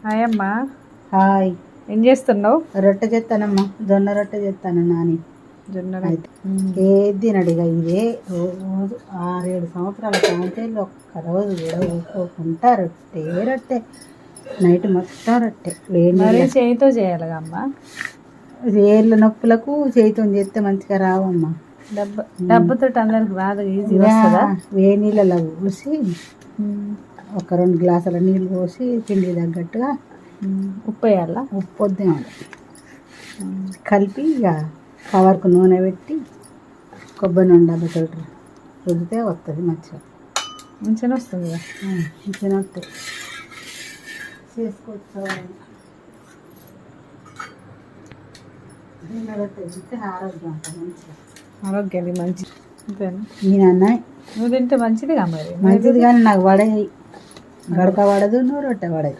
Hi అమ్మా. Hi. ఏం చేస్తున్నావు? రొట్టె చేస్తానమ్మా, జొన్న రొట్టె చేస్తాను నాని. జొన్న అయితే ఏది తినడిగా ఇదే రోజు 6-7 సంవత్సరాల కాంచేళ్ళు ఒక్క రోజు కూడా ఊరుకోకుండా రొట్టె రొట్టె, నైట్ మొత్తం రొట్టె. మరి చేయితో చేయాలిగా అమ్మా. ఏళ్ళ నొప్పులకు చేయితో చేస్తే మంచిగా రావమ్మా. డబ్బుతో అందరికి రాదు, ఈజీ వస్తుందా? వేడి నీళ్ళలో పోసి ఒక 2 గ్లాసుల నీళ్ళు పోసి పిండి తగ్గట్టుగా ఉప్పు వేయాలా? ఉప్పు వద్దేమో కలిపి ఇక కవర్కు నూనె పెట్టి కొబ్బరి నూనె డబ్బతో రుద్దితే వస్తుంది మంచిగా. మంచిగా వస్తుంది, మంచిగా వస్తుంది. చేసుకోవచ్చు. దీనిలో రొట్టె ఆరోగ్యం ఉంటుంది మంచిగా. ఆరోగ్యానికి మంచిది అంతేనా? నేనన్నా నువ్వు తింటే మంచిదిగా. మరి మంచిది కానీ నాకు పడే గడక పడదు, నువ్వు రొట్టె పడదు.